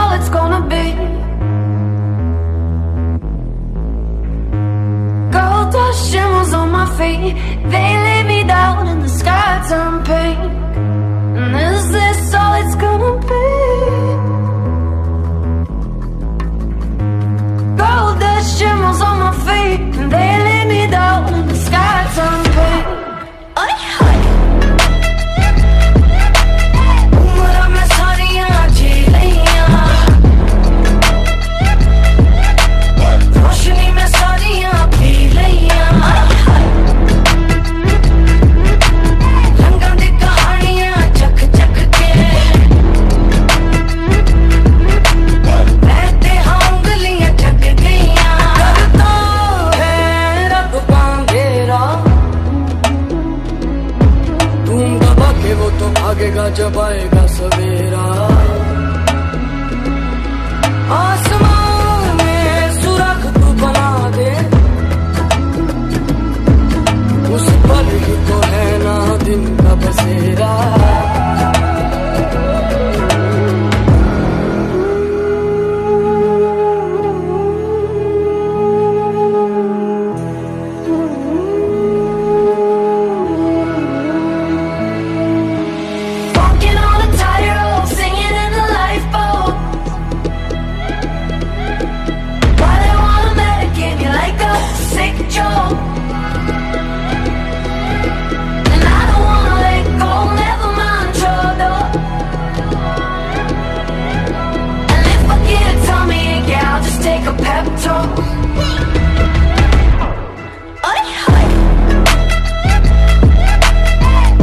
all it's gonna be. Gold dust shimmers on my feet, they lay me down and the sky turned pink. And is this all it's gonna be? Gold dust shimmers on my feet, and they lay me down and the sky turned pink. Ay, ay. Umra mein sariyan jheliyan, roshni mein sariyan pee liyan. Ay, ay. Rangan di kahaniyan chak chak ke, behte haan ungaliyan thak gayiyan. Karta hai rab bandhera, तुम दबा के वो तो भागेगा जब आएगा सवेरा. आसमान में सुराख तू बना दे, उस पर ही तो है ना दिन का बसेरा. Walking on a tightrope, singing in a lifeboat. Why they wanna medicate me like a sick joke? And I don't wanna let go, never mind trouble. And if I get a tummy ache, yeah, I'll just take a pep talk. Ay, ay.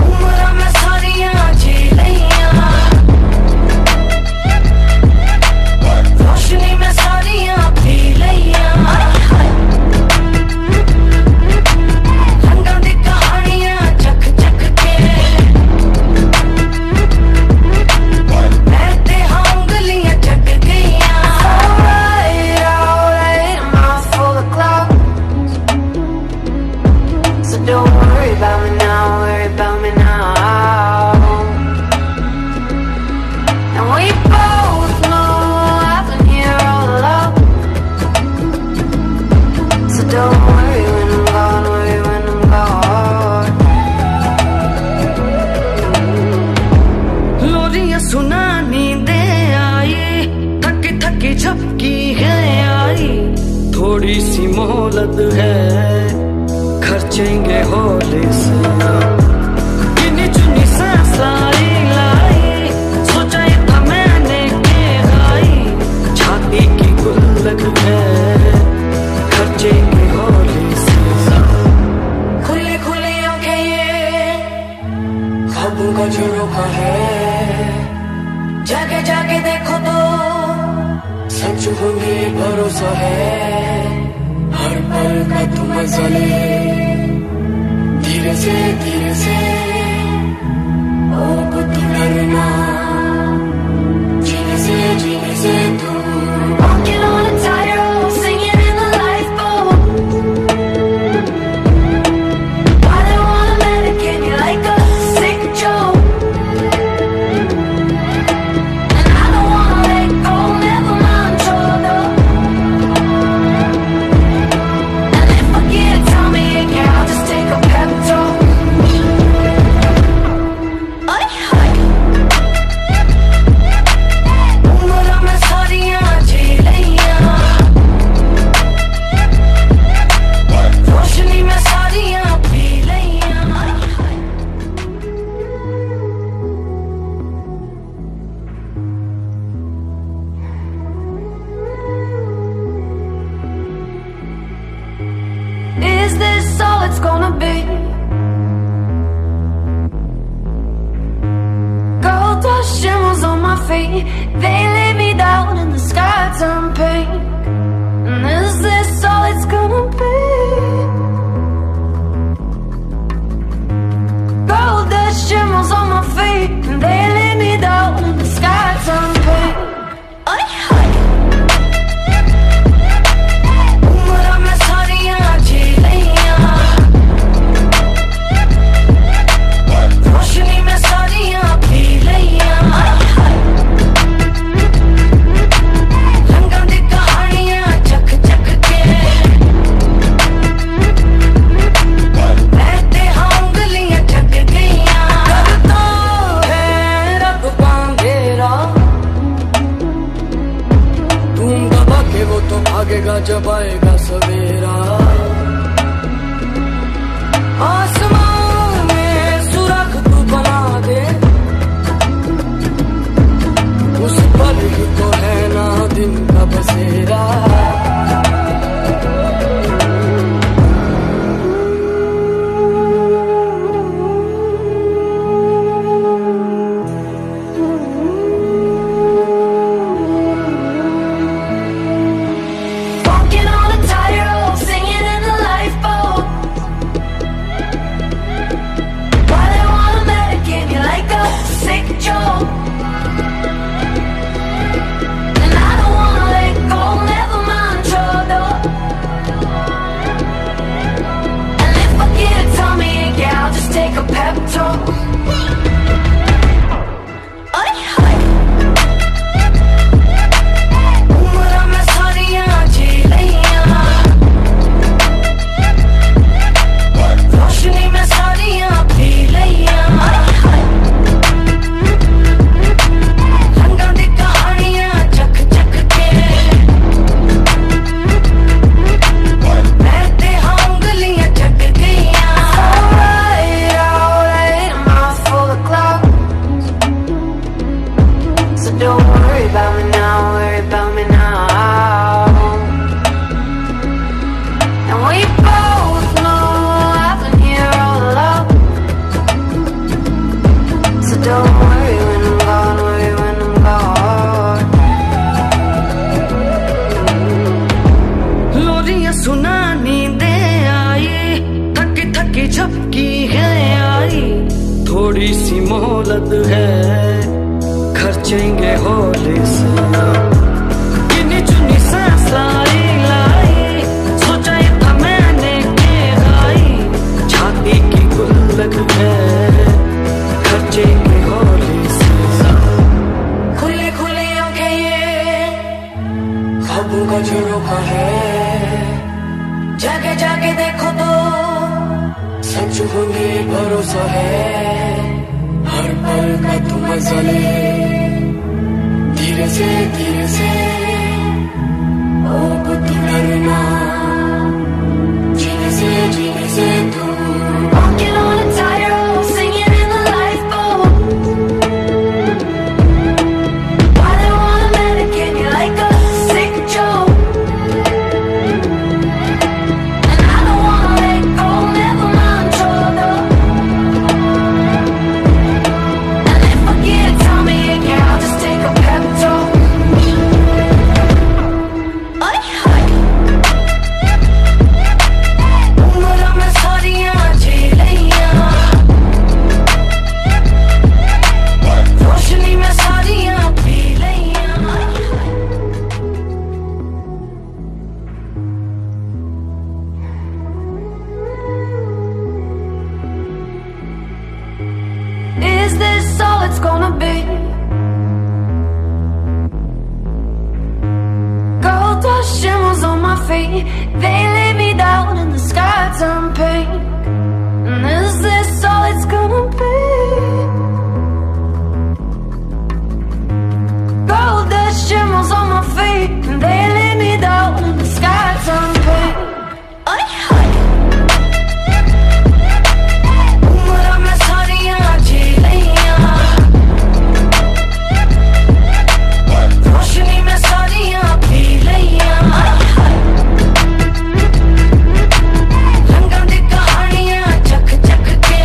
Umra mein sariyan jheliyan, roshni mein sariyan pee liyan. Ay, ay. Rangan di kahaniyan chak chak ke, behte haan ungaliyan thak gayiyan. Alright, I'm out for the clouds, so don't worry about me now, worry about me now. And we both know I've been here all along, so don't worry when I'm gone, worry when I'm gone. लोरियां सुना नींदे आई, थकी थकी झपकी है आई. थोड़ी सी मोहलत है, खर्चेंगे होले से. गिनी चुनी सांस लाई लाई, सोचा ये था मैंने के आई. छाती की गुल्लक है, खर्चेंगे होले से. खुली खुली आंखें ये ख्वाबों का झरोखा है, जाके जाके देखो तो सच होंगे भरोसा है. हर पल का तू मजा ले, धीरे से ओ तू डरना, जीने से तू. Walking on a tightrope, singing in a lifeboat. Why they wanna medicate me like a sick joke? And I don't wanna let go, never mind trouble. And if I get a tummy ache, yeah, I'll just take a pep talk. Ay, ay. जब आएगा सवेरा आसमां में सुराख तू बना दे उस पर ही तो है ना दिन का बसेरा take a pep talk. उम्र में सारियां जी लियां रोशनी में सारियां पी लियां रंगां दी कहानियां चक चक के मैं ते उंगलियां चक गईयां Don't worry about me now, worry about me now. And we both know I've been here all along. So don't worry when I'm gone, worry when I'm gone. लोरियां सुना नींदें आई थकी थकी झपकी है आई थोड़ी सी मोहलत है खर्चेंगे होली से गिनी चुनी सांस लाई लाई सोचा ये था मैंने के आई छाती की गुल्लक है खर्चेंगे होली से खुली खुली आंखें ये ख्वाबों का झरोखा है जाके जाके देखो तो सच होने भरोसा है हर पल का तू मजा ले धीरे से ओ तू डरना जीने से तू Walking on a tightrope, singing in the lifeboat. Why they wanna medicate you like a sick joke? And I don't wanna let go, never mind trouble. And if I get tell me again, I'll just take a pep talk. उम्र में सारियां जी लियां रोशनी में सारियां P लियां Is this all it's gonna be? Gold dust shimmers on my feet. They lay me down in the sky turn pink. And is this all it's gonna be? Gold dust shimmers on my feet. And they lay me down in the sky turn pink. उम्र में सारियां जी लियां रोशनी में सारियां P लियां रंगां दी कहानियां चक चक के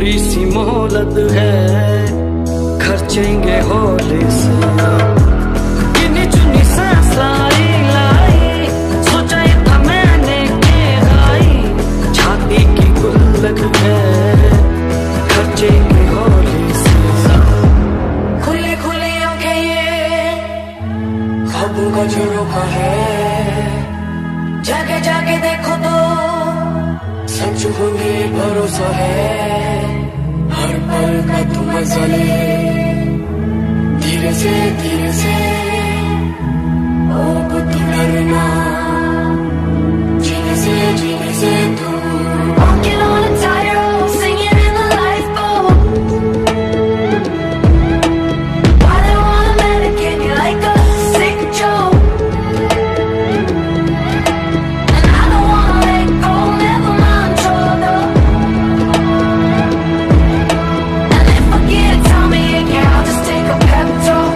थोड़ी सी मोहलत है, खर्चेंगे हौले से। गिनी चुनी सांस लाई लाई, सोचा ये था मैंने के आई, छाती की गुल्लक है, खर्चेंगे हौले से। खुली खुली आंखें ये ख्वाबों का झरोखा है, जाके जाके देखो तो सच होंगे भरोसा है। हर पल का तू मजा ले, धीरे से ओ तू डरना, जीने से तू walking on a tightrope, singing in the lifeboat. Why they wanna medicate you like a sick joke? And I don't wanna let go, never mind trouble. And if I get tell me again, I'll just take a pep talk.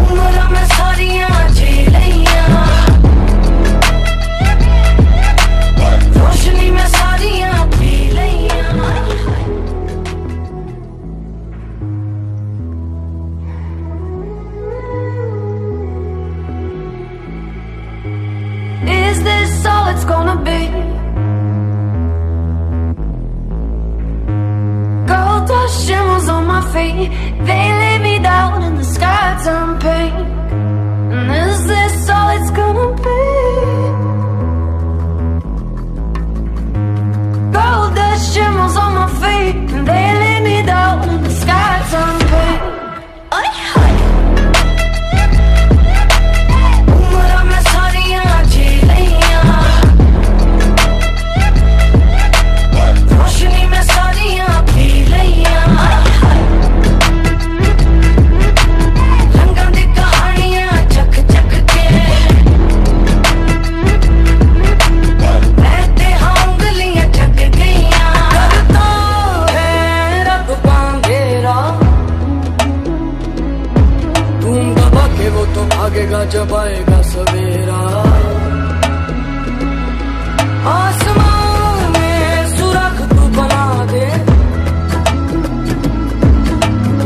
उम्र में सारियां झेलियां, रोशनी में सारियां P लियां। Is this all it's gonna be? Gold dust shimmers on my feet, they lay me down in the sky turn pink. And is this all it's gonna be? Gold dust shimmers on my feet, and they lay me down in the sky turn pink. उम्र में सारियां झेलियां, रोशनी में सारियां P लियां। रंगां दी कहानियां चख चख के, बैठे हाँ उंगलियां थक गईयां। करता है रब बांधेरा, तुम दबा के वो तो भागेगा जब आएगा सवेरा। आसमान में सुराख तू बना दे,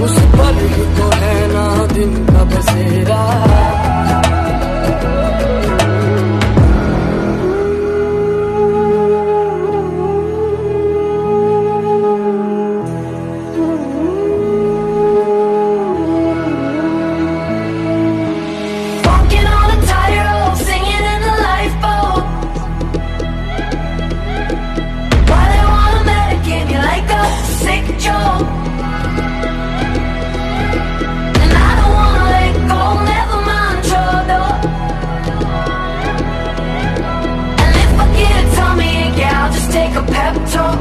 उस पर ही तो है ना दिन का बसेरा। Walking on a tightrope, singing in the lifeboat. Why they wanna medicate me like a sick joke? And I don't wanna let go, never mind trouble. And if I get a tummy ache, yeah, I'll just take a pep talk.